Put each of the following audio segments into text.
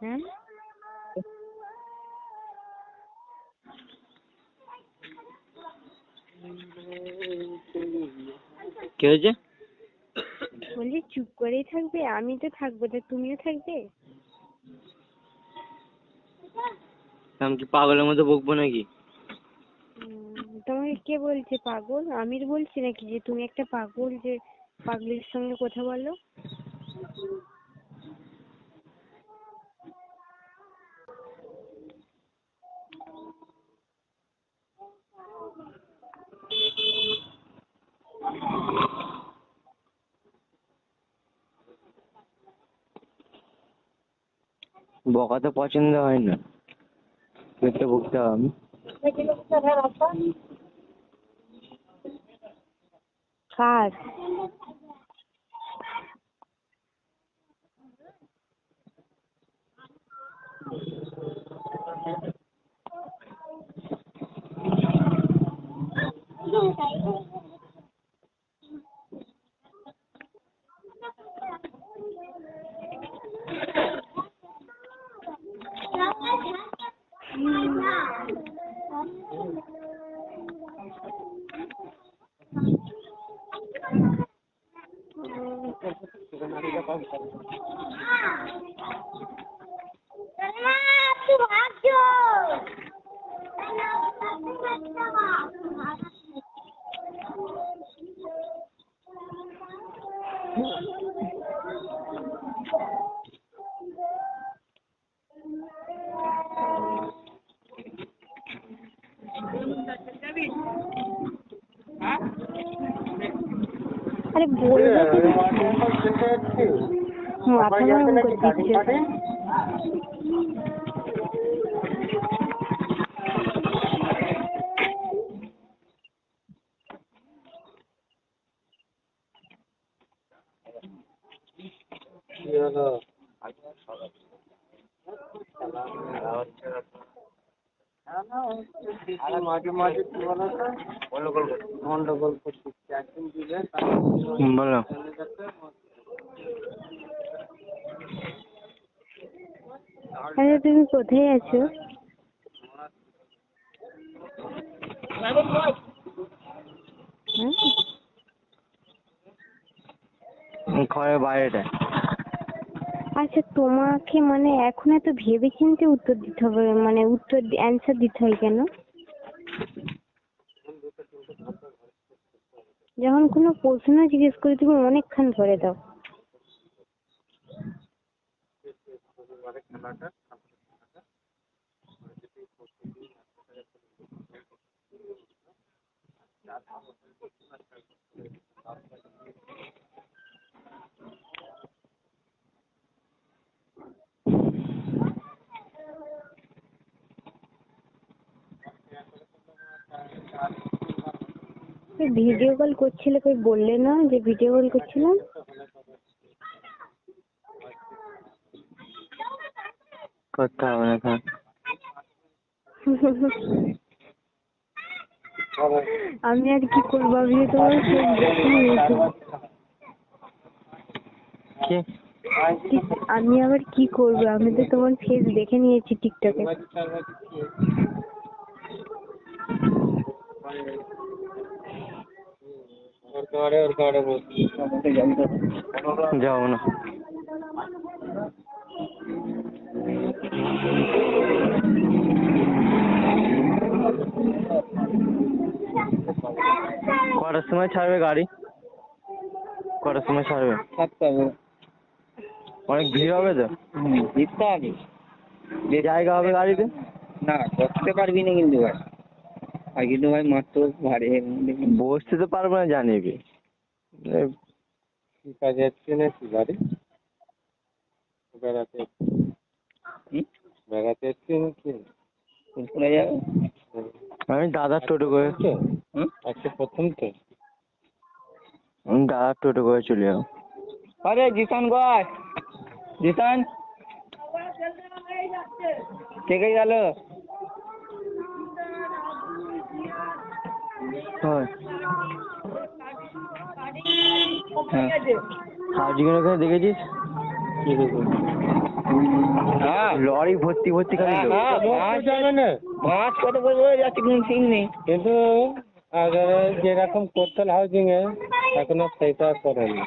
হ্যাঁ কি হয়েছে? বলছি চুপ করেই থাকবে? আমি তো থাকবো, তো তুমিও থাকবে? আমি কি পাগলের মতো বকবো নাকি? তোমাকে কে বলছে পাগল? আমির বলছি নাকি যে তুমি একটা পাগল, যে পাগলের সঙ্গে কথা বলো? বকা তো পছন্দ হয় না, পেটে বকতে হবে আমি। কার? আরে বলবো তো, মাথা গরম করে দিচ্ছে। বলো। আরে তুমি কোথায় আছো? ঘরের বাইরেটা। আচ্ছা, তোমাকে মানে এখন এত ভেবে চিন্তে উত্তর দিতে হবে, মানে উত্তর অ্যান্সার দিতে হয় কেন? যখন কোনো প্রশ্ন জিজ্ঞেস করি তুমি অনেকক্ষণ ধরে দাও। ভিডিও কল করছিলে, কই বললে না যে ভিডিও কল করছিলাম? করতে হবে না এখন। আমি আর কি করবো, আমি তো তোমার ফেস দেখে নিয়েছি। আমি আবার কি করবো, আমি তো তোমার ফেস দেখে নিয়েছি টিকটকে। যাবো না। কটার সময় ছাড়বে গাড়ি? কটার সময় ছাড়বে? অনেক ভিড় হবে তো? ভিড় তো হবে। যে জায়গা হবে গাড়িতে? না, বসতে পারবি না কিন্তু ভাই। আর কিন্তু ভাই মাত্র ভাড়ে বসতে তো পারবো না জানি। কি কাজে যাচ্ছে নাকি গাড়ি? বেড়াতে বেড়াতে যাচ্ছে নাকি? কোথায় যাবে? আমি দাদার টোটো করে আজকে প্রথম তো আমি দাদার টোটো করে চলে যাবো। আরে জিসান ভাই, জিসান থেকে গেল। হাজিগুলো দেখেছিস? হ্যাঁ লরি ভর্তি ভর্তি খালি লোক। মাছ কত করে বলে যাচ্ছে কোনো ঠিক নেই। কিন্তু আগে যেরকম করতেন হাউজিং এ এখনো সেটা করেনি।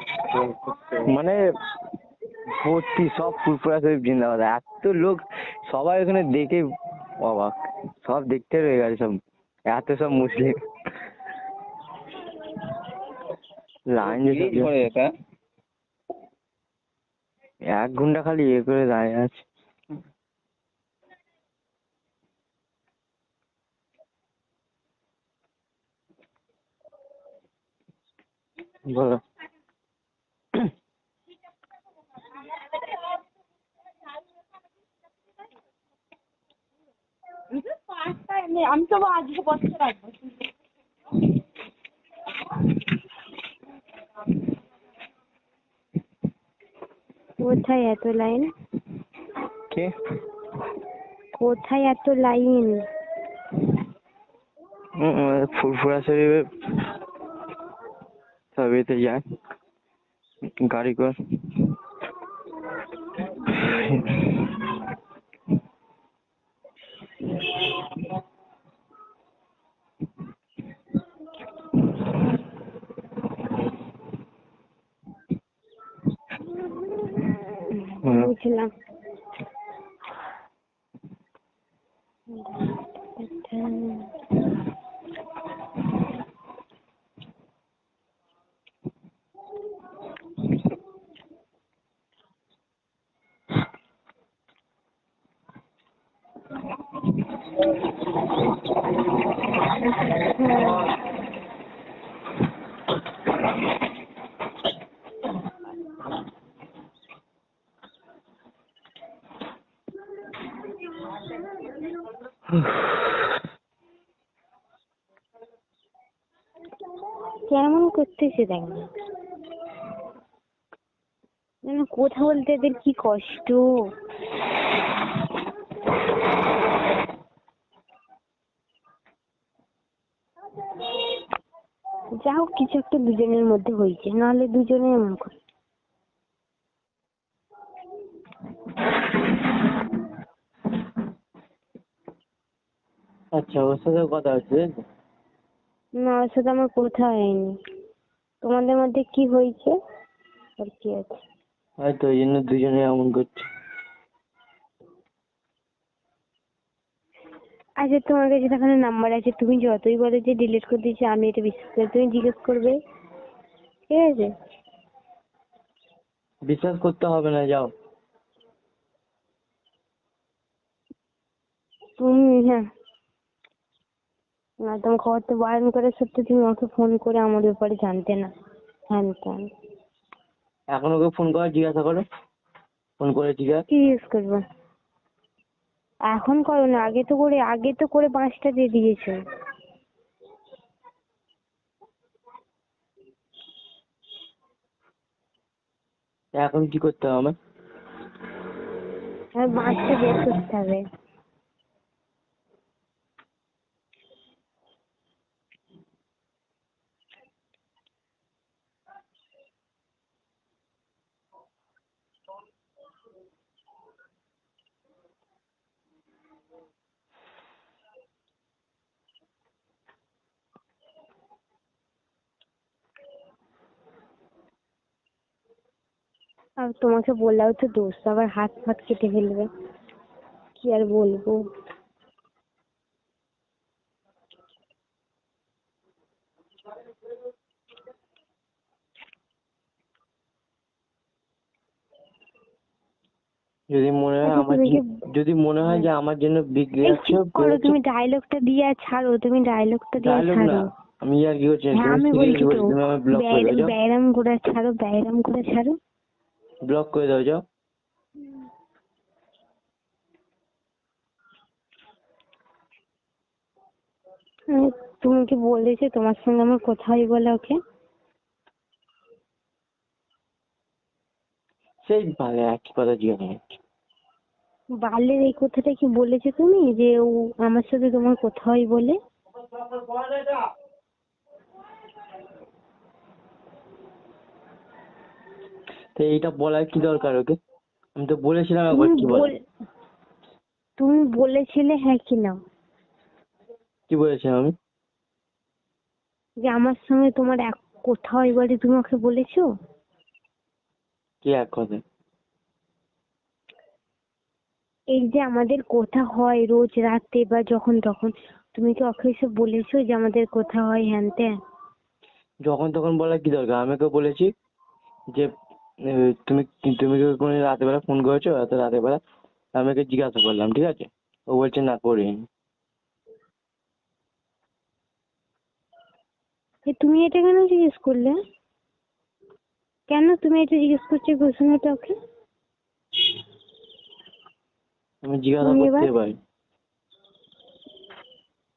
মানে ভর্তি সব ফুরফুরা শরীফ জিন্দাবাদ, এত লোক সবাই ওখানে দেখে অবাক, সব দেখতে রয়ে গেছে সব, এত সব মুসলিম লাইন যে ভিড় করে এটা। 1 ঘন্টা খালি ইয়ে করে দাঁড়িয়ে আছে। বলো। আমি তো আজকে বসতে রাখবো। কোথায় এত লাইন? কে? কোথায় এত লাইন? ফুরফুরা শরীফে সব এতে যায় গাড়ি করে। বুঝলাম। কেমন করতেছে দেখ না, যেন কথা বলতে এদের কি কষ্ট। যা হোক কিছু একটা দুজনের মধ্যে হয়েছে, নাহলে দুজনে এমন করে। আচ্ছা, ওর সাথে কথা হচ্ছে? না, ওর সাথে আমার কথা হয়নি। তোমাদের মধ্যে কি হয়েছে আর কি আছে? হয়তো ওই জন্য দুজনে এমন করছে। আচ্ছা, তোমার কাছে যেখানে নাম্বার আছে, তুমি যতই বলো যে ডিলিট করে দিয়েছি, আমি এটা বিশ্বাস করি। তুমি জিজ্ঞেস করবে, ঠিক আছে? বিশ্বাস করতে হবে না, যাও। তুমি হ্যাঁ, না তোমার খবর তো বারণ করে সত্যি, তুমি আমাকে ফোন করে আমার ব্যাপারে জানতে না, হ্যান ত্যান। এখন ওকে ফোন করে জিজ্ঞাসা করো, ফোন করে জিজ্ঞাসা। কি ইউজ করবো? এখন করো না, আগে তো করে 5টা দিয়ে দিয়েছো। এখন কি করতে হবে? আর 5টা বের করতে হবে। আর তোমাকে বললেও তো দোষ, আবার হাত ফাত কেটে ফেলবে, কি আর বলবো। যদি মনে হয় আচ্ছা, আমার তুমি কি যদি মনে হয় যে আমার জন্য বিগড়ে এই যাচ্ছে, চুপ করো, তুমি ডায়লগটা দিয়ে আর ছাড়ো, তুমি ডায়লগটা দিয়ে ডায়লগ না, ছাড়ো। আমি আর কি করছি, হ্যাঁ, আমি বলছি তো, তুমি আমার ব্লক করে দাও, যাও। ব্যায়াম করে ছাড়ো, ব্যায়াম করে ছাড়ো। ব্লক করে দাও, যাও। তুমি কি বলেছে তোমার সঙ্গে আমার কথা হয় বলে ওকে? সেই ভালো একই কথা জিজ্ঞাসা করছি। বালের এই কথাটা কি বলেছে তুমি, যে ও আমার সাথে তোমার কথা হয় বলে? তো এইটা বলার কি দরকার ওকে? আমি তো বলেছিলাম একবার, কি বল, তুমি বলেছিলে হ্যাঁ কি না, কি বলেছিলাম আমি? যে আমার সঙ্গে তোমার এক কোথাও এবারে তুমি ওকে বলেছো? কি এক কথা? এই যে আমাদের কথা হয় রোজ রাতে বা যখন তখন, তুমি কি ওকে এসে বলেছো যে আমাদের কথা হয় হ্যান ত্যান? যখন তখন বলার কি দরকার? আমি ওকে বলেছি যে তুমি তুমি কি কোনো রাতের বেলা ফোন করেছো, এত রাতের বেলা? আমি ওকে জিজ্ঞাসা করলাম, ঠিক আছে? ও বলছে না, করিনি। তুমি এটা কেন জিজ্ঞেস করলে? কেন তুমি এটা জিজ্ঞেস করছো প্রশ্নটা ওকে? আমি জিজ্ঞাসা তুমি এবার করতে পারি।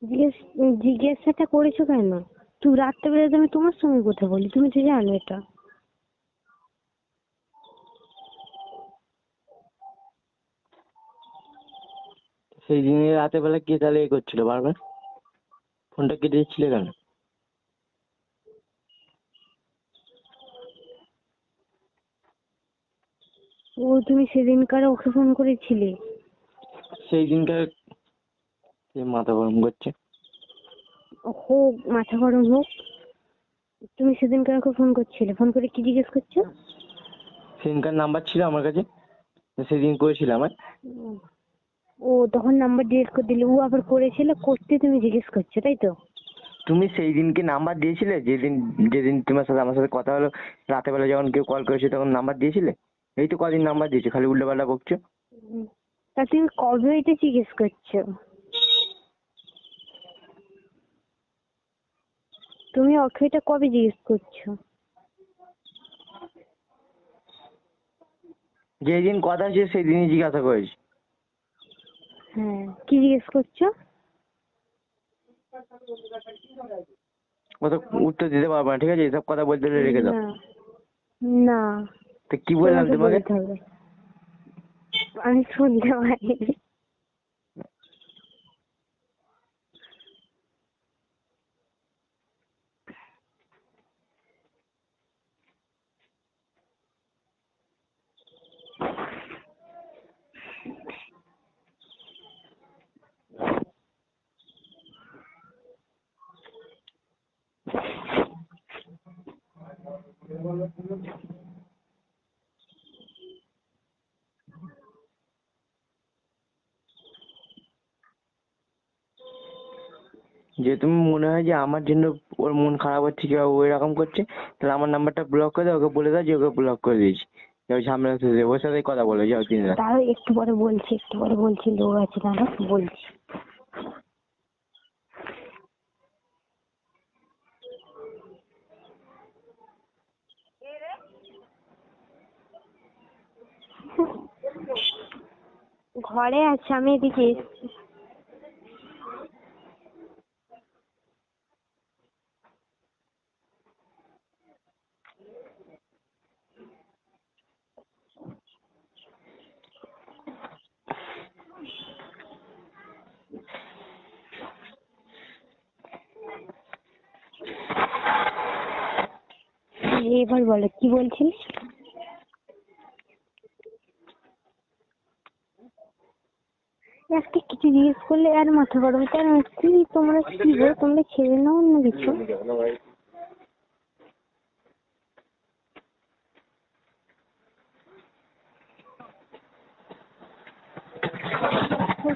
জিজ্ঞেস জিজ্ঞাসাটা করেছো কেন? তুই রাত্রেবেলা তো আমি তোমার সঙ্গে কথা বলি, তুমি তো জানো এটা। সেই দিনে রাতের বেলা কে তাহলে এ করছিল বারবার? ফোনটা কেটে দিচ্ছিলে কেন? ও তুমি সেদিনকার ওকে ফোন করেছিলে? সেই দিনকার সে মাথা গরম করছে। হোক মাথা গরম হোক, তুমি সেদিনকার ওকে ফোন করছিলে, ফোন করে কি জিজ্ঞেস করছো? সেদিনকার নাম্বার ছিল আমার কাছে, সেদিন করেছিলাম। উম, ও তখন নাম্বার ডিলিট করে দিলে, ও আবার করেছিল, করতে তুমি জিজ্ঞেস করছো তাই তো? তুমি সেই দিনকে নাম্বার দিয়েছিলে, যেদিন যেদিন তোমার সাথে আমার সাথে কথা হলো, রাতের বেলা যখন কেউ কল করেছে তখন নাম্বার দিয়েছিলে? এই তো কদিন নাম্বার দিয়েছো, খালি উল্টোপাল্টা বকছো। উম, তা তুমি কবে এটা জিজ্ঞেস করছো? তুমি ওকে এটা কবে জিজ্ঞেস করছো? যেদিন কথা হয়েছে সেই দিনই জিজ্ঞাসা করেছি। হ্যাঁ, কি জিজ্ঞেস করছো? ও তো উত্তর দিতে পারবো না, ঠিক আছে? এসব কথা বলতে হলে রেখে দাও। না না, তো কি বললাম তোমাকে তোমাকে? বলতে হবে, আমি শুনতে পাইনি। যে তুমি মনে হয় যে আমার জন্য ওর মন খারাপ হচ্ছে কিংবা ও এরকম করছে, তাহলে আমার নাম্বারটা ব্লক করে দাও, ওকে বলে দাও যে ওকে ব্লক করে দিয়েছি। যাও ঝামেলা শেষে, ওর সাথেই কথা বলে যাও দিন রাত। তাও একটু পরে বলছি, একটু পরে বলছি, লোক আছে দাঁড়া বলছি। ঘরে আছে, আমি এদিকে এসছি। এবার বলো কি বলছিস? আজকে কিছু জিজ্ঞেস করলে আর মাথা গরম কেন? কি তোমরা কি গো, তোমরা ছেড়ে নাও অন্য কিছু।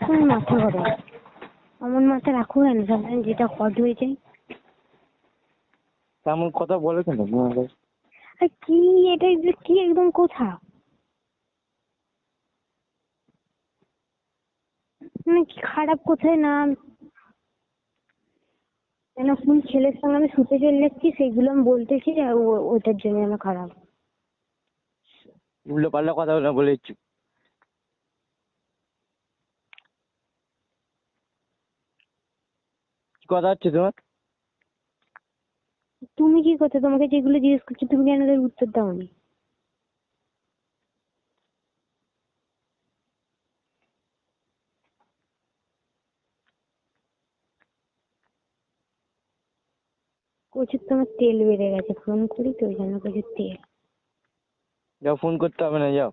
তুমি মাথা গরম, আমার মাথা রাখো কেন? সামনে যেটা হট হয়ে যায়। তেমন কথা বলে কেন তোমাকে? আর কি এটা, যে কি একদম কোথা, মানে কি খারাপ কোথায় না? কেন কোন ছেলের সঙ্গে আমি শুতে চলে যাচ্ছি সেগুলো আমি বলতেছি, আর ওটার জন্য আমার খারাপ। উল্টো পাল্টা কথা বলে বলে দিচ্ছি। কি কথা হচ্ছে তোমার? তুমি কি করছো? তোমাকে যেগুলো জিজ্ঞেস করছি তুমি কেন তার উত্তর দাওনি? কচুর তোমার তেল বেড়ে গেছে, ফোন করি তো ওই জন্য কচুর তেল। যাও, ফোন করতে হবে না, যাও।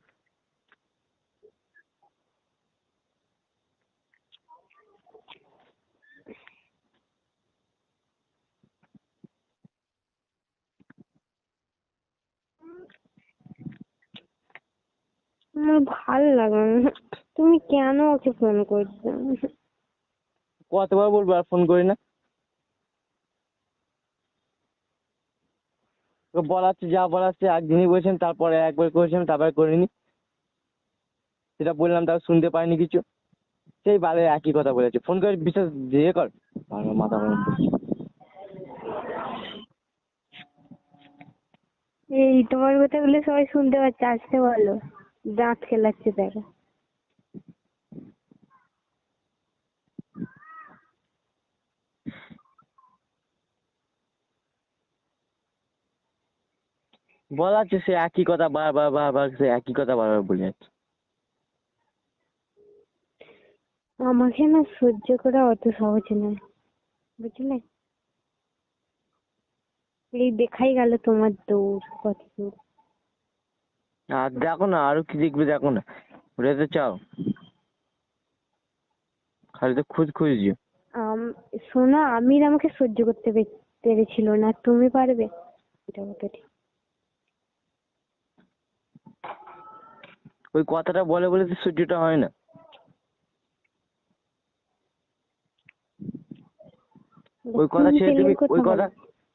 আমার ভালো লাগে না। তুমি কেন ওকে ফোন করছো? কতবার বলবো আর ফোন করি না? তোকে বলাচ্ছে যা বলাচ্ছে একদিনই বলেছেন, তারপরে একবার করেছেন, তারপরে করিনি। সেটা বললাম তাও শুনতে পাইনি কিছু। সেই বারে একই কথা বলেছে, ফোন করে বিশ্বাস দিয়ে কর। বারবার মাথা গরম করছে। এই তোমার কথাগুলো সবাই শুনতে পাচ্ছে, আসতে বলো। দাঁত খেলাচ্ছে তারা। বলাচ্ছে সে একই কথা বারবার বারবার, সে একই কথা বারবার বলে যাচ্ছে। আমাকে না সহ্য করা অত সহজ নয়, বুঝলে? এই দেখাই গেল তোমার দৌড় কত দূর। আর দেখো না, আরো কি দেখবে দেখো না, ওটা তো চাও, খালি তো খুঁজ খুঁজছি। শোনো, আমির আমাকে সহ্য করতে পেরেছিল না, তুমি পারবে? এটা কথা ঠিক। ওই কথাটা বলে বলে তো সহ্যটা হয় না। ওই কথা ছেড়ে তুমি ওই কথা,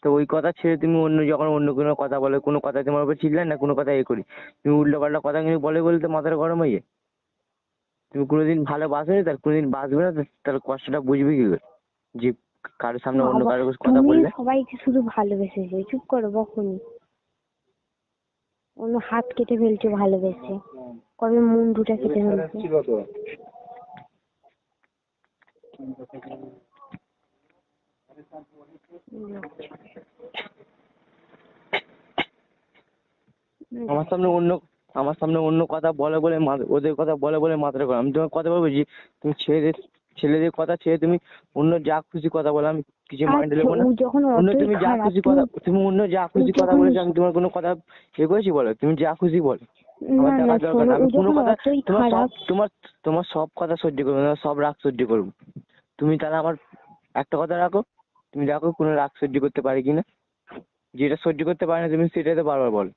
তো ওই কথা ছেড়ে তুমি অন্য যখন অন্য কোনো কথা বলে, কোনো কথা তোমার উপর চিল্লাই না, কোনো কথা করি, তুমি উল্টো পাল্টা কথা কিন্তু বলে বলে তো মাথাটা গরম হয়ে যায়। তুমি কোনোদিন ভালোবাসোনি, তার কোনোদিন বাসবে না, তার কষ্টটা বুঝবে কি করে? যে কারোর সামনে অন্য বাবা, কারোর কথা তুমি বললে। সবাইকে শুধু ভালোবেসেছো, চুপ করো বকুনি। অন্য হাত কেটে ফেলছো ভালোবেসে, কবে মুন্ডুটা কেটে ফেলছো। আমার সামনে অন্য কথা বলে বলে ওদের কথা বলে বলে মাথাটা গরম। আমি তোমার কথা বলবো যে তুমি ছেলেদের কথা ছেড়ে তুমি অন্য যা খুশি কথা বলো, আমি কিছু মাইন্ডে আচ্ছা, নেবো না। ও যখন অন্য অতই তুমি যা খারাপ, খুশি কথা, তুমি অন্য যা খুশি কথা যখন বলেছো, আমি তোমার কোনো কথা করেছি বলো, তুমি যা খুশি বলো, আমার না না দেখার দরকার শোনো, না। ও আমি কোনো যখন কথা অতই তোমার সব খারাপ। তোমার সব কথা সহ্য করবো না, সব রাগ সহ্য করবো। তুমি তাহলে আমার একটা কথা রাখো, তুমি দেখো কোনো রাগ সহ্য করতে পারি কিনা। যেটা সহ্য করতে পারে না তুমি সেটাই তো বারবার বলো।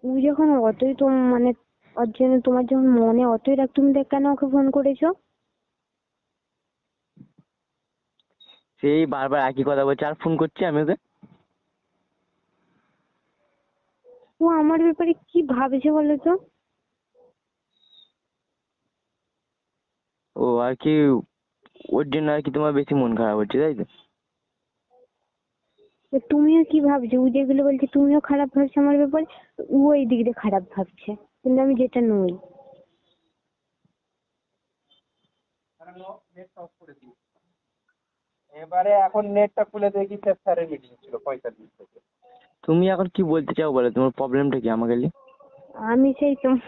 ও যখন অতই মানে ওর জন্য তোমার যখন মনে অতই রাগ, তুমি কেন ওকে ফোন করেছো? সেই বারবার একই কথা বলছে, আর ফোন করছি আমি ওকে। ও আমার ব্যাপারে কি ভাবছে বলো তো? ও আর কি, ওর জন্য আর কি তোমার বেশি মন খারাপ হচ্ছে, তাই তো? তো তুমিও কি ভাবছো? ও যেগুলো বলছে তুমিও খারাপ ভাবছো আমার ব্যাপারে, ও এই দিক দিয়ে খারাপ ভাবছে, কিন্তু আমি যেটা নই। এবারে এখন নেটটা খুলে দেখি স্যারের মিটিং ছিল 45 থেকে। তুমি এখন কি বলতে চাও বলো, তোমার প্রবলেমটা কি আমাকে নিয়ে? আমি সেই তোমার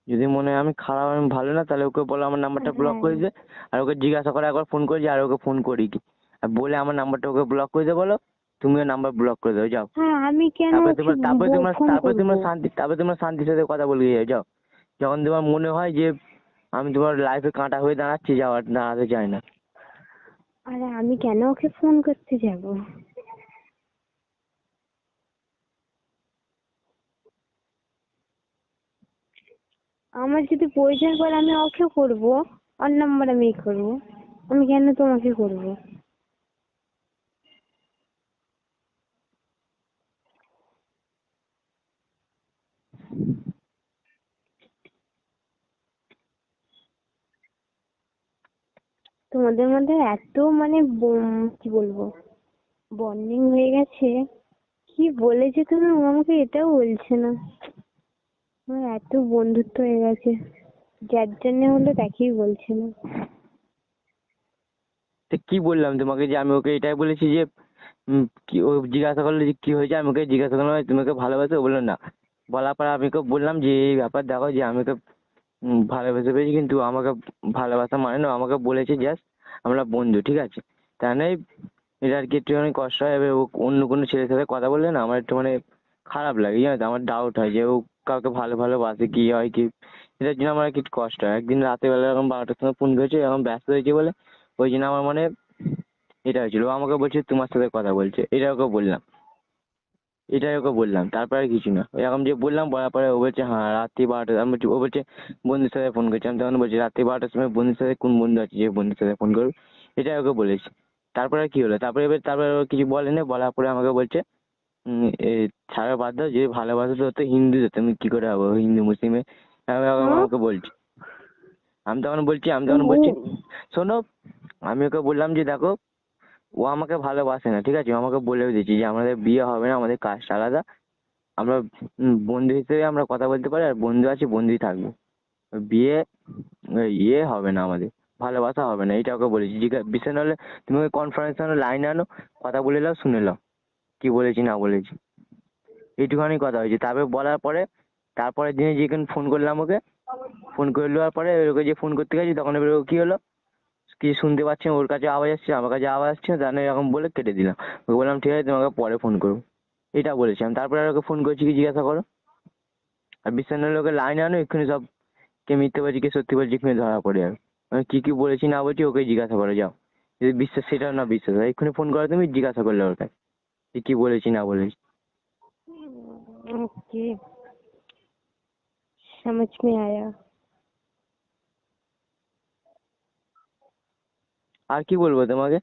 যদি মনে হয় আমি খারাপ, আমি ভালো না, তাহলে ওকে বলো আমার নাম্বারটা ব্লক করে দিতে। আর ওকে জিজ্ঞাসা করে একবার ফোন করেছি, আর ওকে ফোন করি কি, আর বলে আমার নাম্বারটা ওকে ব্লক করে দিতে বলো। তুমিও নাম্বার ব্লক করে দাও, যাও। হ্যাঁ, আমি কেন তারপরে ওকে তোমার তারপরে তোমার ফোন তারপরে করবো? তোমার শান্তি তারপরে তোমার শান্তির সাথে কথা বলে যাও, যাও। যখন তোমার মনে হয় যে আমি তোমার লাইফে কাঁটা হয়ে দাঁড়াচ্ছি, যাওয়ার দাঁড়াতে চাই না। আরে আমি কেন ওকে ফোন করতে যাবো? আমার যদি প্রয়োজন পড়ে আমি ওকে করবো, ওর নাম্বার আমি করবো, আমি কেন তোমাকে করবো? তোমাদের মধ্যে এত মানে কি বলবো, বন্ডিং হয়ে গেছে, কি বলেছে তুমি? ও আমাকে এটাও বলছে না। আমার এত বন্ধুত্ব হয়ে গেছে, যার জন্য হলো তাকেই বলছে না। তো কি বললাম তোমাকে, যে আমি ওকে এটাই বলেছি যে কি, ও জিজ্ঞাসা করলো যে কি হয়েছে, আমি ওকে জিজ্ঞাসা করলাম তুমি ওকে ভালোবাসো, ও বললো না। বলার পর আমি ওকে বললাম যে এই ব্যাপার, দেখো যে আমি ওকে ভালোবেসে পেয়েছি, কিন্তু আমাকে ভালোবাসা মানে না, আমাকে বলেছে জাস্ট আমরা বন্ধু, ঠিক আছে? তা নয় এটা আর কি একটুখানি কষ্ট হয়। এবার ও অন্য কোনো ছেলের সাথে কথা বললে না আমার একটু মানে খারাপ লাগে, জানো তো? আমার ডাউট হয় যে ও কাউকে ভালোবাসে কি হয় কি, এটার জন্য আমার আর কি একটু কষ্ট হয়। একদিন রাতের বেলা এরকম 12টার সময় ফোন করেছে, এরকম ব্যস্ত হয়েছে বলে, ওই জন্য আমার মানে এটা হয়েছিল। ও আমাকে বলছে তোমার সাথে কথা বলছে, এটা ওকে বললাম, এটাই ওকে বললাম, তারপরে আর কিছু না। এরকম যে বললাম, বলার পরে ও বলছে হ্যাঁ রাত্রি 12টা, আমি বলছি, ও বলছে বন্ধুর সাথে ফোন করছি। আমি তখন বলছি রাত্রি 12টার সময় বন্ধুর সাথে কোন বন্ধু আছে যে বন্ধুর সাথে ফোন করবে, এটাই ওকে বলেছি। তারপরে আর কি হলো, তারপরে ও কিছু বলেনি, বলার পরে আমাকে বলছে এই ছাড়া বাদ দাও, যে ভালোবাসা তো হতো হিন্দু, তুমি কি করে হবো হিন্দু মুসলিমে, হ্যাঁ? আমাকে বলছি। আমি তখন বলছি শোনো, আমি ওকে বললাম যে দেখো, ও আমাকে ভালোবাসে না, ঠিক আছে? ও আমাকে বলেও দিয়েছি যে আমাদের বিয়ে হবে না, আমাদের কাস্ট আলাদা, আমরা বন্ধু হিসেবে আমরা কথা বলতে পারি, আর বন্ধু আছি, বন্ধুই থাকবো। বিয়ে ইয়ে হবে না আমাদের, ভালোবাসা হবে না, এটা ওকে বলেছি। বিষয় নাহলে তুমি ওই কনফারেন্সে লাইন আনো, কথা বলে নাও, শুনে নাও কি বলেছি না বলেছি। এইটুখানি কথা হয়েছে। তারপরে বলার পরে তারপরের দিনে যেখানে ফোন করলাম ওকে, ফোন করে নেওয়ার পরে ওকে যে ফোন করতে গেছি, তখন এবার ও কি হলো, কিছু শুনতে পাচ্ছি না, ওর কাছে আওয়াজ আসছে, আমার কাছে আওয়াজ আসছে না, জানে এরকম বলে কেটে দিলাম। ওকে বললাম ঠিক আছে তোমাকে পরে ফোন করবো, এটা বলেছিলাম। তারপরে আর ওকে ফোন করছি কি জিজ্ঞাসা করো, আর বিশ্বাস না হলে ওকে লাইনে আনো, এক্ষুনি সব কে মিথ্যে বলছি কে সত্যি বলছি এক্ষুনি ধরা পড়ে যাবে। আমি কি কি বলেছি না বলছি ওকে জিজ্ঞাসা করে যাও, যদি বিশ্বাস সেটা না বিশ্বাস হয় এক্ষুনি ফোন করো, তুমি জিজ্ঞাসা করলে ওর কাছে যে কি বলেছি না বলেছি। ओके, समझ में आया। আর কি বলবো তোমাকে,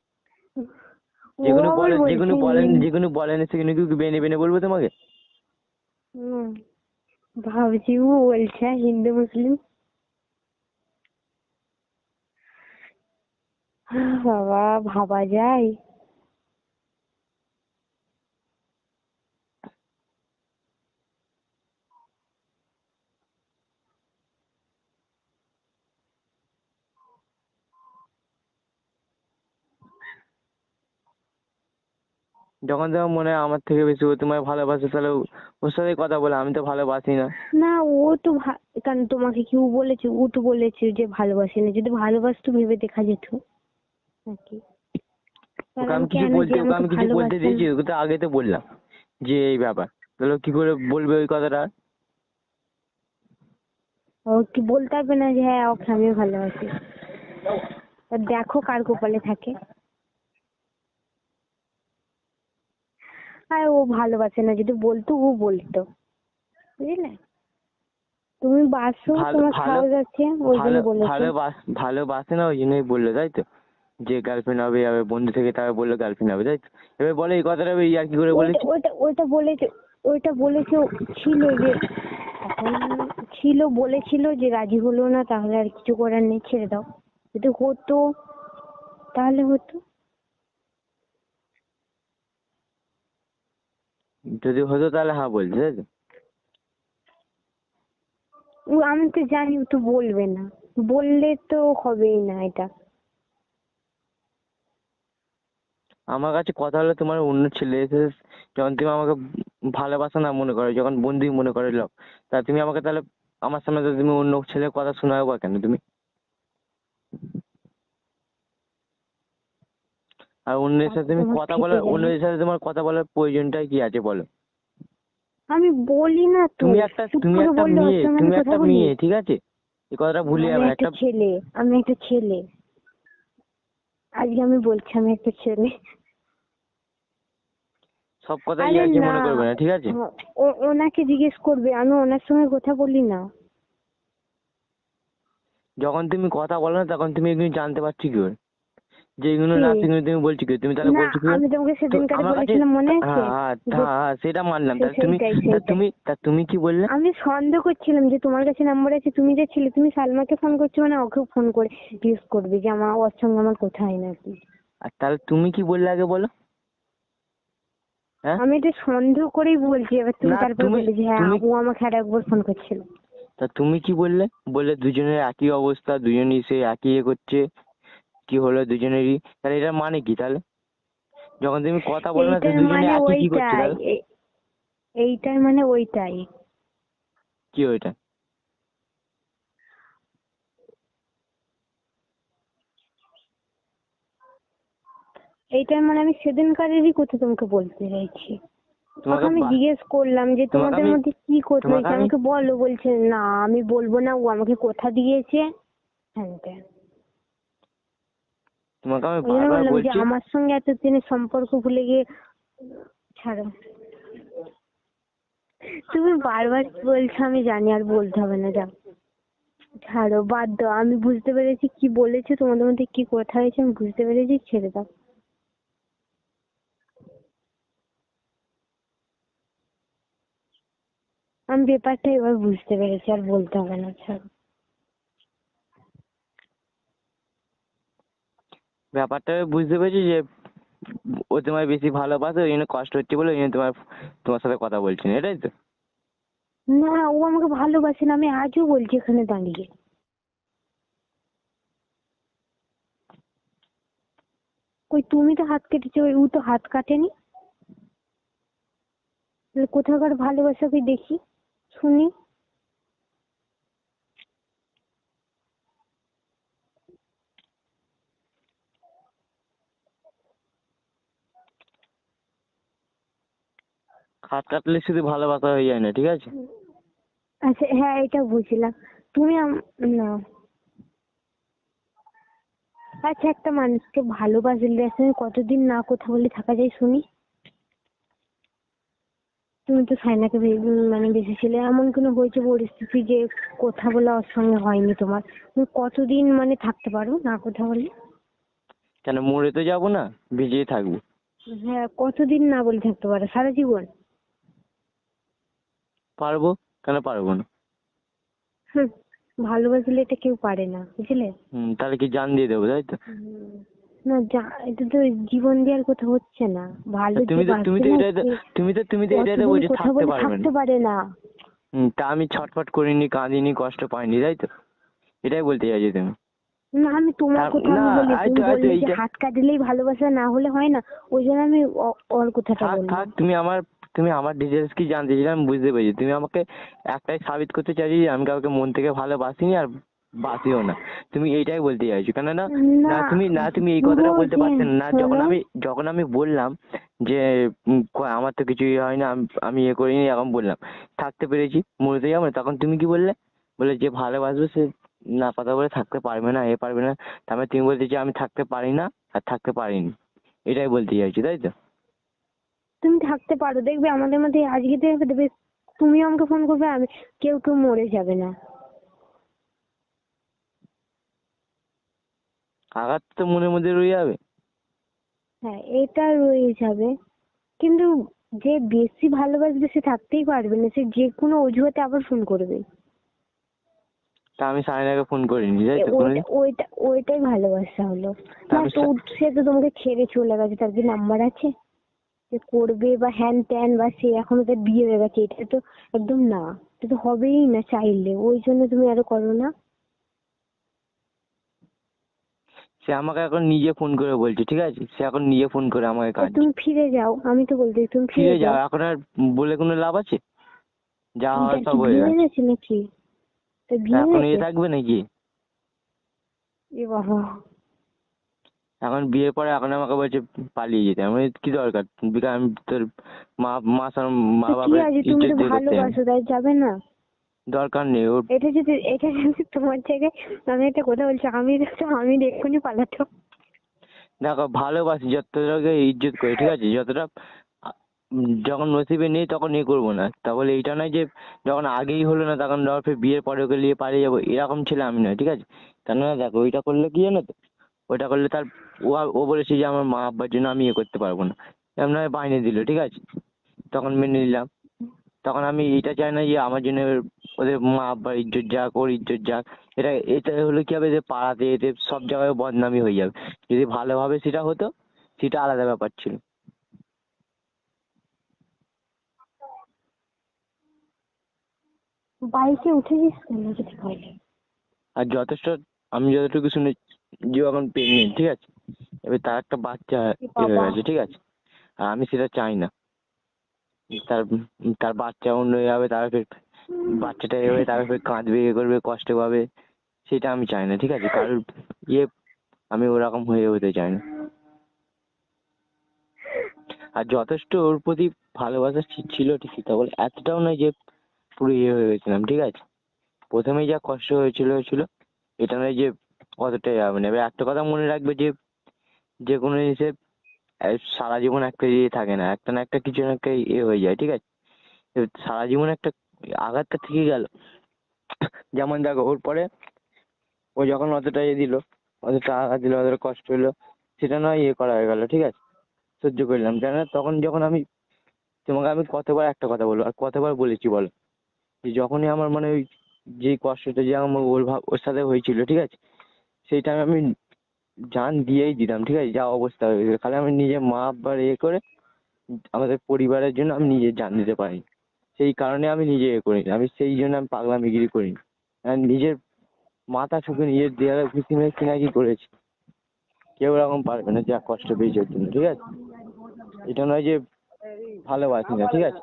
ও আবার বলছে যেগুলো বলেন সেগুলো কি বেনে বেনে বলবো তোমাকে? হুম, ভাবছি ও বলছে হিন্দু মুসলিম। বাবা, ভাবা যায়? যখন তোমার মনে হয় আমার থেকে বেশি ও তোমায় ভালোবাসে, তাহলে ওর সাথে কথা বলে, আমি তো ভালোবাসি না। না, ও তো কারণ তোমাকে কি ও বলেছে? ও তো বলেছে যে ভালোবাসে না। যদি ভালোবাসতো ভেবে দেখা যেত নাকি। ওকে কারণ আমি কিছু কেন যে বলতে ওকে আমাকে আমি কিছু বলতে ভালোবাসে দিয়েছি? না? ওকে তো আগে তো বললাম যে এই ব্যাপার, তাহলে ও কি করে বলবে ওই কথাটা? ও কি বলতে পারবে না যে হ্যাঁ ওকে আমিও ভালোবাসি? তা দেখো কার কপালে থাকে। আর ও ভালোবাসে না, যদি বলতো ও বলতো, বুঝলে? তুমি বাসো, ভালো তোমার ভালো সাহস আছে, ওই জন্য ভালো বলেছো। ভালোবাসে না ওই জন্যই বললো, তাই তো? যে গার্লফ্রেন্ড হবে, আবার বন্ধু থেকে তারপর বললো গার্লফ্রেন্ড হবে, তাই তো? এবার বলে এই কথাটা আর কি করে ওইটা বলেছি? ওইটা ওইটা বলেছে, ওইটা বলেছে ছিল যে এখন ছিল, বলেছিল যে রাজি হলো না, তাহলে আর কিছু করার নেই, ছেড়ে দাও। যদি হতো তাহলে হতো। যদি হতো তাহলে হ্যাঁ বলছে, তাই তো? আমি তো জানি ও তো বলবে না, বললে তো হবেই না এটা। আমার কাছে কথা হলে তোমার অন্য ছেলে এসে, যখন তুমি আমাকে ভালোবাসা না মনে করো, যখন বন্ধুই মনে করে লোক, তা তুমি আমাকে তাহলে আমার সামনে তো তুমি অন্য ছেলের কথা শোনাও বা কেন তুমি? আর অন্যের তা সাথে তো তুমি তোমার কথা থেকে বলার, যায়। অন্যদের সাথে তোমার কথা বলার প্রয়োজনটাই কি আছে বলো? আমি বলি না তো, চুপ তুমি করে একটা বললে ওর মেয়ে, সঙ্গে আমি তুমি কথা একটা বলি? মেয়ে, ঠিক আছে? এই কথাটা ভুলে আমি যাবে না একটা একটা। ছেলে, আমি একটা ছেলে। আজকে আমি বলছি আমি একটা ছেলে। সব কথাই আরে আর কি না, মনে করবে না, ঠিক আছে? ওনাকে জিজ্ঞেস করবে, আমি ওনার সঙ্গে কথা বলি না। যখন তুমি কথা বলো না তখন তুমি এগুলো জানতে পারছো কি করে? যে এগুলো কি? না সেগুলো তুমি বলছো কি? তুমি তাহলে না, বলছো কি করে? আমি তোমাকে তো সেদিনকারে আমার কাছে বলেছিলাম মনে আছে? হ্যাঁ হ্যাঁ যে হ্যাঁ হ্যাঁ সেটা মানলাম, তাহলে তুমি সেইটাই সেইটাই তুমি কি বললে? আমি সন্দেহ করছিলাম যে তোমার কাছে নাম্বার আছে, তুমি যে ছিলে, তুমি সালমাকে ফোন করছো মানে ওকেও ফোন করে জিজ্ঞেস করবে যে আমার ওর সঙ্গে আমার কোথায় নাকি। আর তাহলে তুমি কি বললে আগে বলো? হ্যাঁ, আমি এটা সন্দেহ করেই বলছি, এবার তুমি না তারপরে তুমি বললে যে হ্যাঁ তুমি ও আমাকে আর একবার ফোন করছিল। তা তুমি কি বললে? বললে দুজনের একই অবস্থা, দুজনই সে একই ইয়ে করছে, কি হলো দুজনেরই, তাহলে এটার মানে কি তাহলে? যখন তুমি কথা বলো না তো এইটার দুজনে মানে একই কি করছে ওইটাই, তাহলে? এইটার মানে ওইটাই। কি ওইটা? এইটা মানে আমি সেদিনকারেরই কথা তোমাকে বলতে চাইছি। তোমাকে আমি জিজ্ঞেস করলাম যে তোমাকে তোমাদের আমি মধ্যে কি কথা তোমাকে হয়েছে, আমি আমাকে বলো, বলছে না আমি বলবো না, ও আমাকে কথা দিয়েছে হ্যাঁ ত্যান। তোমাকে আমি ওই জন্য বারবার বললাম যে বলছি। আমার সঙ্গে এতদিনের সম্পর্ক ভুলে গিয়ে ছাড়ো। তুমি বারবার বলছো আমি জানি, আর বলতে হবে না, যাও ছাড়ো, বাদ দাও। আমি বুঝতে পেরেছি কি বলেছে, তোমাদের মধ্যে কি কথা হয়েছে আমি বুঝতে পেরেছি, ছেড়ে দাও। আমি ব্যাপারটা এবার বুঝতে পেরেছি, আর বলতে হবে না, ছাড়ো। ব্যাপারটা আমি বুঝতে পেরেছি যে ও তোমায় বেশি ভালোবাসে, ওই জন্য কষ্ট হচ্ছে বলে ওই জন্য তোমার সাথে কথা বলছি না, এটাই তো? না, ও আমাকে ভালোবাসে না, আমি আজও বলছি এখানে দাঁড়িয়ে। কই তুমি তো হাত কেটেছো, ও তো হাত কাটেনি। তাহলে কোথাকার ভালোবাসা কি দেখি, শুনি। হাত কাটলে শুধু ভালোবাসা হয়ে যায় না, ঠিক আছে? আচ্ছা হ্যাঁ, এটা বুঝলাম। তুমি না, আচ্ছা একটা মানুষকে ভালোবাসলে আসলে কতদিন না কথা বলে থাকা যায় শুনি। তুমি তো সাইনাকে মানে বেশিছিলে, এমন কোনো হয়েছে পরিস্থিতি যে কথা বলা ওর সঙ্গে হয়নি তোমার? তুমি কতদিন মানে থাকতে পারো না কথা বলে? কেন, মরে তো যাবো না, ভিজিয়ে থাকবো। হ্যাঁ, কতদিন না বলে থাকতে পারো, সারা জীবন? পারবো, কেন পারবো না? হুম, ভালোবাসলে এটা কেউ পারে না, বুঝলে? তাহলে কি জান দিয়ে দেবো, তাই তো? না এটা তো জীবন দেওয়ার কথা হচ্ছে না। ভালো যে তুমি তো তুমি বাসে তো না, এটাই তো সে তুমি তো এটাই তো কতদিন বলছো কথা থাকতে বলে পারবে না। থাকতে পারে না। তা আমি ছটফট করিনি, কাঁদিনি, কষ্ট পাইনি, তাই তো? এটাই বলতে চাইছো তুমি? না, আমি তোমার কথা না, আমি বলি, এই তুমি তো বললে যে এইটা। হাত কাটলেই ভালোবাসা না হলে হয় না, ওই জন্য আমি ওর কথাটা থাক থাক, বললাম। তুমি আমার ডিটেলস কি জানতে চাইছিলে আমি বুঝতে পেরেছি। তুমি আমাকে একটাই সাবিত করতে চাইছি যে আমি কাউকে মন থেকে ভালোবাসিনি আর বাসিও না। তুমি এইটাই বলতে চাইছো, কেন না? না, না তুমি এই কথাটা বলতে যে পারতে না। না, শোনো, যখন আমি বললাম যে আমার তো কিছুই হয় না, আমি ইয়ে করিনি, এখন বললাম থাকতে পেরেছি, মরতে যাবো না, তখন তুমি কি বললে? বলে যে ভালোবাসবে সে না কথা বলে থাকতে পারবে না, এ পারবে না। তারপরে তুমি বলতে যে আমি থাকতে পারি না আর থাকতে পারিনি, এটাই বলতে চাইছি, তাই তো? তুমি থাকতে পারো, দেখবে আমাদের মধ্যে আজকে দেখবে তুমি আমাকে ফোন করবে, আমি কেউ কেউ মরে যাবে না। আঘাত তো মনের মধ্যে রয়ে যাবে। হ্যাঁ, এটা রয়ে যাবে, কিন্তু যে বেশি ভালোবাসবে সে থাকতেই পারবে না, সে যে কোনো অজুহাতে আবার ফোন করবে। তা আমি সাইনাকে ফোন করিনি, তাই তো কোনোদিন? ওইটাই ভালোবাসা হলো তা না আমি তো? সে তো তোমাকে ছেড়ে চলে গেছে, তার কি নাম্বার আছে যে করবে বা হ্যান ত্যান, বা সে এখনো তার বিয়ে হয়ে গেছে, এটা তো একদম না, এটা তো হবেই না চাইলে, ওই জন্য তুমি আরো করো না। সে আমাকে এখন নিজে ফোন করে বলছে, ঠিক আছে? সে এখন নিজে ফোন করে আমাকে তা কাঁদছে। তুমি ফিরে যাও, আমি তো বলতে তুমি ফিরে ফিরে যাও, যাও। এখন আর বলে কোনো লাভ আছে? যা হওয়ার তার কি সব হয়ে বিয়ে হয়ে গেছে। গেছে নাকি? তার তা বিয়ে এখন হয়েছে? থাকবে নাকি? এ বাবা, এখন বিয়ের পরে এখন আমাকে বলছে পালিয়ে যেতে। আমি বলি, কি দরকার? বিকজ আমি তোর মা মা মা তো কি বাবার আছে, তুমি ইজ্জত তো দিয়ে করতে জানি। ভালোবাসো, তাই যাবে না? দরকার নেই ওর। এটা যদি তোমার জায়গায় আমি একটা কথা বলছি, আমি এক্ষুনি পালাতাম। দেখো, ভালোবাসি যতটাকে ইজ্জত করি, ঠিক আছে? যতটা যখন নসিবে নেই তখন এ করবো না, তাহলে এইটা নয় যে যখন আগেই হলো না তখন ধর ফের বিয়ের পরে ওকে নিয়ে পালিয়ে যাবো, এরকম ছেলে আমি নয়, ঠিক আছে? কেননা দেখো, ওইটা করলে কি জানো তো, ওইটা করলে তার ও বলেছে যে আমার মা আব্বার জন্য আমি ইয়ে করতে পারবো না, এমন হয় বাইনে দিল, ঠিক আছে? তখন মেনে নিলাম। তখন আমি এটা চাই না যে আমার জন্য ওদের মা আব্বার ইজ্জত যাক, ওর ইজ্জত যাক। এটা হলে কি হবে যে পাড়াতে এতে সব জায়গায় বদনামি হয়ে যাবে। যদি ভালোভাবে সেটা হতো, সেটা আলাদা ব্যাপার ছিল। বাইকে উঠেছিস কেন যদি বলে? আর যথেষ্ট, আমি যতটুকু শুনেছি যে এখন প্রেগনেন্ট, ঠিক আছে? এবার তার একটা বাচ্চা এ হয়ে বাবা, গেছে, ঠিক আছে? আর আমি সেটা চাই না। তার তার বাচ্চা অন্য হয়ে যাবে, তার ফের বাচ্চাটা এ হয়ে তার ফের কাঁদবে, এ করবে, কষ্ট পাবে, সেটা আমি চাই না, ঠিক আছে? কারোর ইয়ে আমি ওরকম হয়ে হতে চাই না। আর যথেষ্ট ওর প্রতি ভালোবাসা ছিল ঠিকই, তা বলে এতটাও নয় যে পুরো ইয়ে হয়ে গেছিলাম, ঠিক আছে। প্রথমেই যা কষ্ট হয়েছিল এটা নয় যে অতটাই হবে না। এবার একটা কথা মনে রাখবে যে যে কোনো জিনিসে সারা জীবন একটা ইয়ে থাকে না, একটা না একটা কিছু না একটা ইয়ে হয়ে যায়, ঠিক আছে। এবার সারা জীবন একটা আঘাতটা থেকে গেল। যেমন দেখো ওর পরে ও যখন অতটা ইয়ে দিল, অতটা আঘাত দিল, অতটা কষ্ট হলো, সেটা নয় ইয়ে করা হয়ে গেল, ঠিক আছে, সহ্য করলাম। কেন তখন যখন আমি তোমাকে আমি কতবার একটা কথা বলবো আর কতবার বলেছি বলো, যে যখনই আমার মানে ওই যে কষ্টটা যে আমার ওর সাথে হয়েছিল, ঠিক আছে, সেই টাইমে আমি জান দিয়েই দিতাম, ঠিক আছে, যা অবস্থা হয়েছে। খালি আমি নিজে মা আব্বার ইয়ে করে আমাদের পরিবারের জন্য আমি নিজে জান দিতে পারি, সেই কারণে আমি নিজে ইয়ে করিনি। আমি সেই জন্য আমি পাগলামিগিরি করিনি। আর নিজের মাথা ঠুকে নিজের দেয়ালে ঘুষি মেরে কিনাকি করেছি। কেউ এরকম পারবে না যা কষ্ট পেয়েছে ওর জন্য, ঠিক আছে। এটা নয় যে ভালোবাসি না, ঠিক আছে।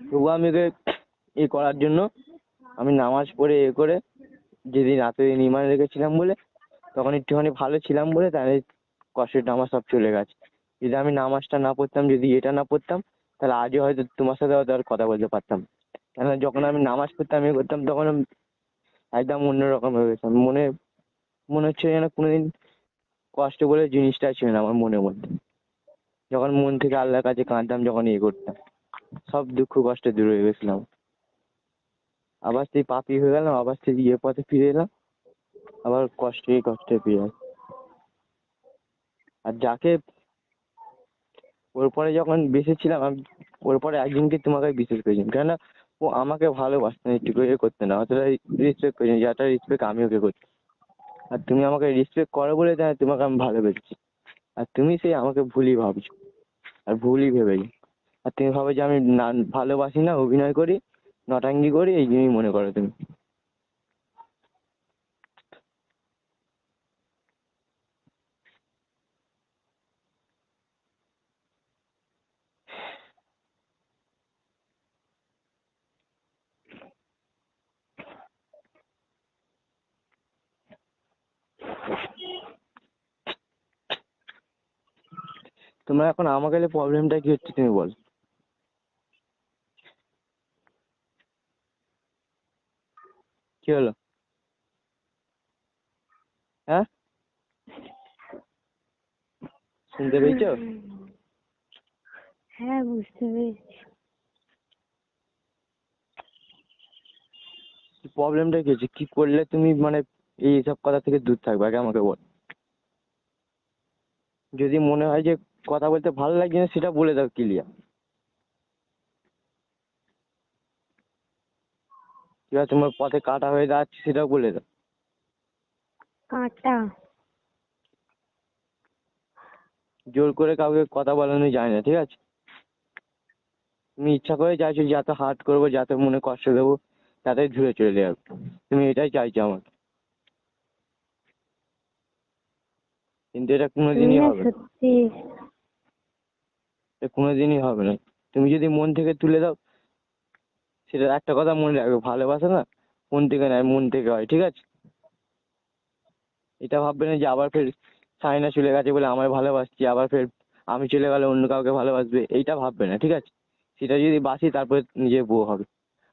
তবু আমি ওকে এ করার জন্য আমি নামাজ পড়ে এ করে যেদিন এতদিন ইমান রেখেছিলাম বলে, তখন একটুখানি ভালো ছিলাম বলে তাই কষ্টটা আমার সব চলে গেছে। যদি আমি নামাজটা না পড়তাম, যদি এটা না পড়তাম, তাহলে আজও হয়তো তোমার সাথে হয়তো আর কথা বলতে পারতাম না। কেননা যখন আমি নামাজ পড়তাম ইয়ে করতাম তখন আমি একদম অন্যরকম হয়ে গেছিলাম। মনে হচ্ছে যেন কোনোদিন কষ্ট বলে জিনিসটা ছিল না আমার মনের মধ্যে। যখন মন থেকে আল্লাহর কাছে কাঁদতাম, যখন ইয়ে করতাম, সব দুঃখ কষ্ট দূর হয়ে গেছিলাম। আবার সেই পাপী হয়ে গেলাম, আবার সেই ইয়ে পথে ফিরে এলাম, আবার কষ্টে ফিরে আসি। আর যাকে ওর পরে যখন বেঁচেছিলাম আমি, ওর পরে একজনকে তোমাকে বিশ্বাস করেছিলাম, কেননা ও আমাকে ভালোবাসতো না, একটু ইয়ে করতে না, অতটা রেসপেক্ট করেছি যাটা রেসপেক্ট আমি ওকে করছি। আর তুমি আমাকে রেসপেক্ট করো বলে তাই তোমাকে আমি ভালোবেসেছি। আর তুমি সেই আমাকে ভুলই ভাবছো আর ভুলই ভেবেছো। আর তুমি ভাবো যে আমি না ভালোবাসি না, অভিনয় করি, নটাঙ্গি করি, এই জিনিস মনে করো তুমি। তোমার এখন আমাকে প্রবলেমটা কি হচ্ছে তুমি বল। কি হলো? হ্যাঁ, শুনতে পেয়েছো? হ্যাঁ, বুঝতে পেরেছি। প্রবলেমটা কি হচ্ছে? কি করলে তুমি মানে এই সব কথা থেকে দূর থাকবে আগে আমাকে বল। যদি মনে হয় যে কথা বলতে ভালো লাগছে না, সেটা বলে দাও ক্লিয়ার। কিংবা তোমার পথে কাটা হয়ে দাঁড়াচ্ছে সেটাও বলে দাও। কাঁটা? জোর করে কাউকে কথা বলানো যায় না, ঠিক আছে। তুমি ইচ্ছা করে চাইছো যাতে হার্ট করবো, যাতে মনে কষ্ট দেবো, তাতে ঘুরে চলে যাবে। তুমি এটাই চাইছো আমার, কিন্তু এটা তুমি কোনোদিনই না হবে না। সত্যি। এটা কোনোদিনই হবে না। তুমি যদি মন থেকে তুলে দাও, সেটা একটা কথা মনে রাখবে, ভালোবাসা না মন থেকে নয়, মন থেকে হয়, ঠিক আছে। এটা ভাববে না যে আবার ফের সাইনা চলে গেছে বলে আমায় ভালোবাসছি, আবার ফের আমি চলে গেলে অন্য কাউকে ভালোবাসবে, এইটা ভাববে না, ঠিক আছে। সেটা যদি বাসি তারপরে নিজের বউ হবে,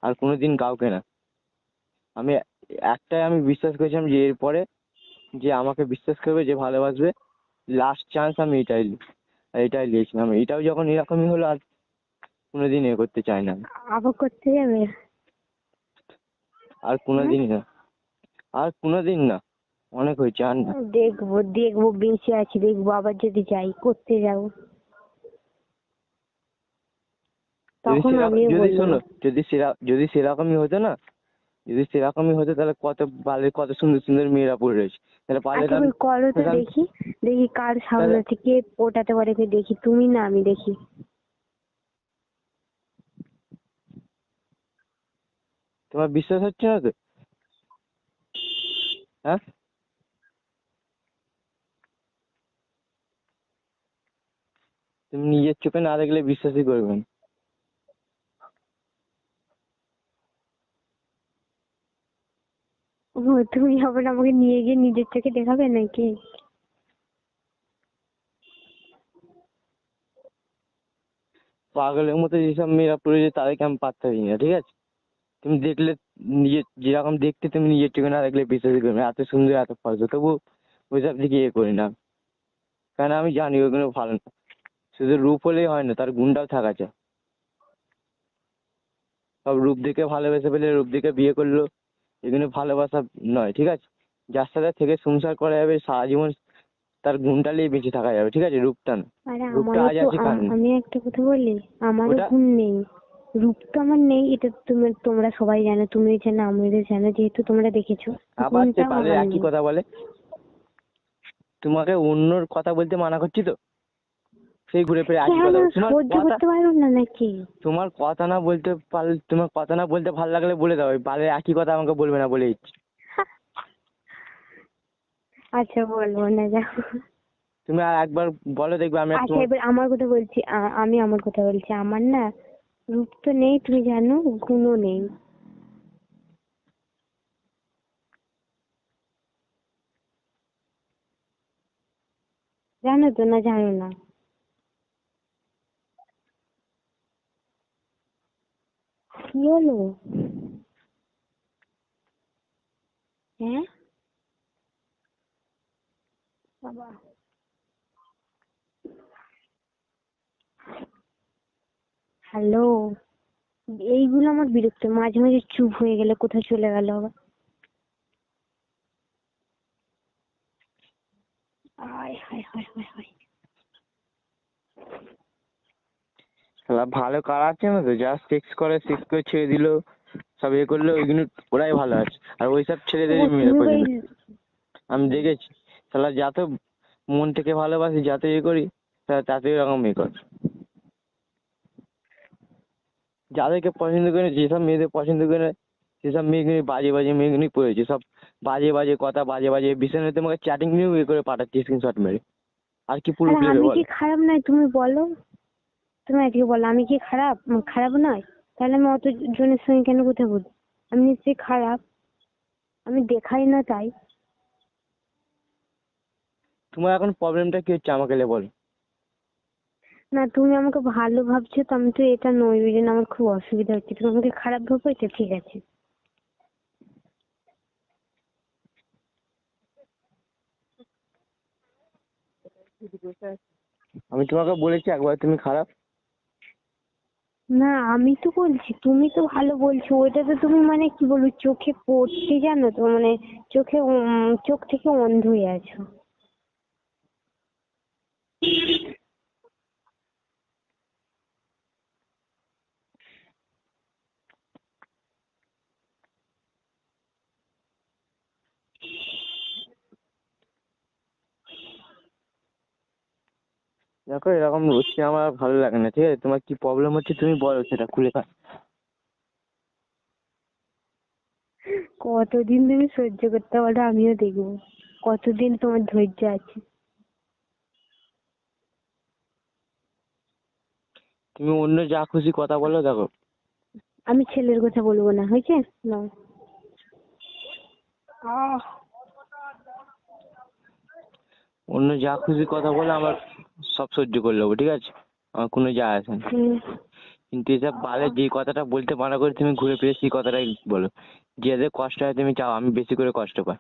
আর কোনোদিন কাউকে না। আমি একটাই আমি বিশ্বাস করেছিলাম যে এরপরে যে আমাকে বিশ্বাস করবে, যে ভালোবাসবে, লাস্ট চান্স আমি এটাই আর এটাই নিয়েছিলাম। এটাও যখন এরকমই হলো, আর কোনোদিন এ করতে চাই না আমি। আবার করতে যাবে? আর হ্যাঁ, কোনোদিনই না, আর কোনোদিন না, অনেক হয়েছে আর না। দেখবো দেখবো, বেঁচে আছি দেখবো, আবার যদি যাই করতে যাবো যদি তখন সেরকম, আমিও যদি বলবো। শোনো, যদি সেরকমই হতো না, যদি সেরকমই হতো তাহলে কত পারলে কত সুন্দর সুন্দর মেয়েরা পড়ে রয়েছে, তাহলে পারলে আচ্ছা তো আমি তুমি করো তো তাহলে দেখি, দেখি কার সামনে তাহলে আছে, কে ওটাতে পারে, কে দেখি, তুমি না আমি, দেখি। তোমার বিশ্বাস হচ্ছে না তো? হ্যাঁ, তুমি নিজের চোখে না দেখলে বিশ্বাসই করবে না। ও, তুমি আবার আমাকে নিয়ে গিয়ে নিজের চোখে দেখাবে নাকি? পাগলের মতো যেসব মেয়েরা পড়েছে তাদেরকে আমি পাত্তা দিই না, ঠিক আছে? তুমি দেখলে নিজের যেরকম দেখতে তুমি নিজের চোখে না দেখলে বিশ্বাস করবে না, এত সুন্দর এত ফর্সা, তবু ওইসব দিকে করি না, কারণ আমি জানি ওইগুলো ভালো না। শুধু রূপ হলেই হয় না, তার গুণটাও থাকা চাই। সব রূপ দেখে ভালোবেসে ফেলে রূপ দেখে বিয়ে করলো, এগুলো ভালোবাসা নয়, ঠিক আছে? যার সাথে থেকে সংসার করা যাবে সারা জীবন, তার গুণটা নিয়ে বেঁচে থাকা যাবে, ঠিক আছে? রূপটা না। আরে রূপটা আমারও আজ তো আছে কাল নেই। আমি একটা কথা বলি, আমারও ওটা গুণ নেই, রূপ তো আমার নেই, এটা তোমরা সবাই জানো, তুমিও জানো আমিও জানো, যেহেতু তোমরা দেখেছো। আবার সে গুণটাও পালে আমার একই নেই। কথা বলে। তোমাকে অন্যর কথা বলতে মানা করছি তো, সেই ঘুরে ফিরে একই কেন কথা তোমার সহ্য কথা। করতে পারো না নাকি? তোমার কথা না বলতে পারলে, তোমার কথা না বলতে ভালো লাগলে বলে দাও, পালে একই কথা আমাকে বলবে না বলে দিচ্ছি। আচ্ছা বলবো না, যাও। তুমি আর একবার বলো, দেখবে আমি আর আচ্ছা তোমার। এবার আমার কথা বলছি, আমি আমার কথা বলছি, আমার না রূপ তো নেই তুমি জানো, গুণও নেই। জানো তো না জানো না? কি হলো? হ্যাঁ বাবা, হ্যালো। এইগুলো আমার বিরক্ত, মাঝে মাঝে চুপ হয়ে গেলে কোথায় চলে গেল আবার। আয় হায় হায় হায় হায়। শালা ভালো কার আছে না তো, যা সেক্স করে সেক্স করে ছেড়ে দিল, সব এ করলো, ওইগুলো ওরাই ভালো আছে। আর ওইসব ছেলেদেরই মেয়েরা তুমি পছন্দ। আমি দেখেছি, শালা যত মন থেকে ভালোবাসি, যাতে এ করি, তাতে এরকম এ করে। যাদেরকে পছন্দ করে, যেসব মেয়েদের পছন্দ করে, সেসব মেয়েগুলি বাজে বাজে মেয়েগুলি পড়েছে, সব বাজে বাজে কথা, বাজে বাজে বিষয় তোমাকে চ্যাটিং নিয়েও এ করে পাঠাচ্ছে স্ক্রিনশট মেরে। আর কি আরে প্রুফ নেবে আমি বল? কি খারাপ নয় তুমি বলো? তুমি আজকে বলো আমি কি খারাপ? খারাপ নয়? তাহলে আমি অত জনের সঙ্গে কেন কথা বলবো? আমি নিশ্চয়ই খারাপ? আমি দেখাই না তাই? তোমার এখন প্রবলেমটা কি হচ্ছে আমাকে বলো? না তুমি আমাকে ভালো ভাবছো তো, আমি তো এটা নই, ওই জন্য আমার খুব অসুবিধা হচ্ছে। তুমি আমাকে খারাপ ভাবো, এটা ঠিক আছে। আমি তোমাকে বলেছি একবার তুমি খারাপ? না আমি তো বলছি, তুমি তো ভালো বলছো, ওইটা তো তুমি মানে কি বলবো চোখে পড়ছে জানো তো, মানে চোখে চোখ থেকে অন্ধ হয়ে আছো। দেখো এরকম হচ্ছে আমার আর ভালো লাগে না, ঠিক আছে? তোমার কি প্রবলেম হচ্ছে তুমি বলো, সেটা খুলে খা। কতদিন তুমি সহ্য করতে পারো আমিও দেখবো, কতদিন তোমার ধৈর্য আছে। তুমি অন্য যা খুশি কথা বলো, দেখো। আমি ছেলের কথা বলবো না, হয়েছে? না আহ অন্য যা খুশি কথা বলো, আমার সব সহ্য করে নেবো, ঠিক আছে? আমার কোনো যায় আসে না। হুম। কিন্তু এসব বালে যে কথাটা বলতে মানা করে তুমি ঘুরে ফিরে সেই কথাটাই বলো। যাদের কষ্ট হয় তুমি চাও আমি বেশি করে কষ্ট পাই,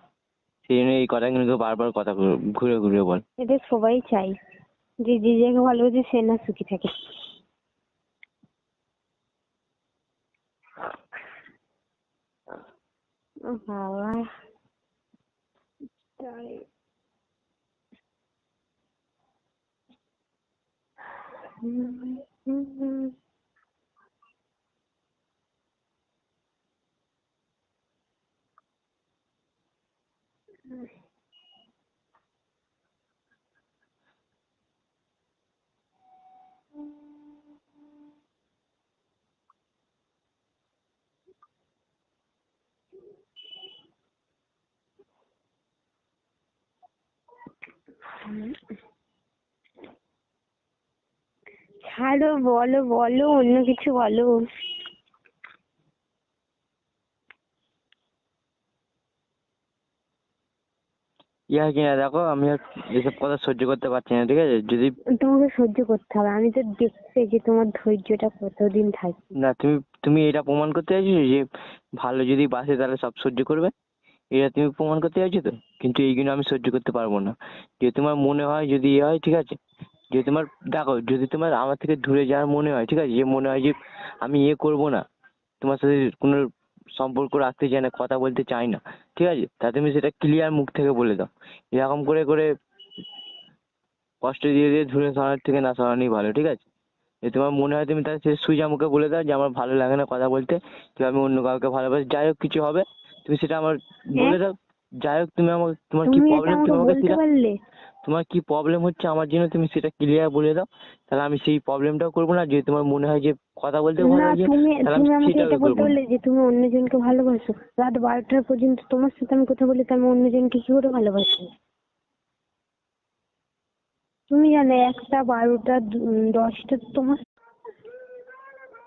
সেই জন্য এই কথা কিন্তু বারবার কথা ঘুরে ঘুরে বল। এটা সবাই চাই, যে যে জায়গায় ভালোবাসে সে না সুখী থাকে। ও বাবা, তাই। হুম, হুম, হুম। ছাড়ো, বলো বলো অন্য কিছু বলো। ইয়া কিনা দেখো, আমি আর এসব কথা সহ্য করতে পারছি না, ঠিক আছে? যদি তোমাকে সহ্য করতে হবে, আমি তো দেখতে যে তোমার ধৈর্যটা কতদিন থাকে। না, তুমি তুমি এটা প্রমাণ করতে চাইছো যে ভালো যদি বাসে তাহলে সব সহ্য করবে, এটা তুমি প্রমাণ করতে চাইছো তো? কিন্তু এইগুলো আমি সহ্য করতে পারবো না। যদি তোমার মনে হয় যদি ইয়ে হয়, ঠিক আছে, যদি তোমার দেখো, যদি তোমার আমার থেকে দূরে যাওয়ার মনে হয়, ঠিক আছে, যে মনে হয় যে আমি ইয়ে করবো না, তোমার সাথে কোনো সম্পর্ক রাখতে চাই না, কথা বলতে চাই না, ঠিক আছে, তা তুমি সেটা ক্লিয়ার মুখ থেকে বলে দাও। এরকম করে করে কষ্ট দিয়ে দিয়ে দূরে সরানোর থেকে না সরানোই ভালো, ঠিক আছে? যদি তোমার মনে হয় তুমি তাহলে সে সোজা মুখে বলে দাও যে আমার ভালো লাগে না কথা বলতে, কিংবা আমি অন্য কাউকে ভালোবাসি, যাই হোক কিছু হবে, তুমি সেটা আমার বলে দাও। যাই হোক তুমি আমাকে, তোমার কি তুমি এটা প্রবলেম, আমাকে তুমি আমাকে বলতে সেটা, পারলে? তোমার কি প্রবলেম হচ্ছে আমার জন্য তুমি সেটা ক্লিয়ার বলে দাও, তাহলে আমি সেই প্রবলেমটাও করবো না। যদি তোমার মনে হয় যে কথা বলতে ভালো না, লাগে, তুমি তাহলে আমি তুমি আমাকে সেটাও এটা বলতে করবো না। পারলে যে তুমি অন্যজনকে ভালোবাসো? রাত 12টা পর্যন্ত তোমার সাথে আমি কথা বলি, তো আমি অন্যজনকে কি করে ভালোবাসি? তুমি জানো 1টা 12টা 10টা তোমার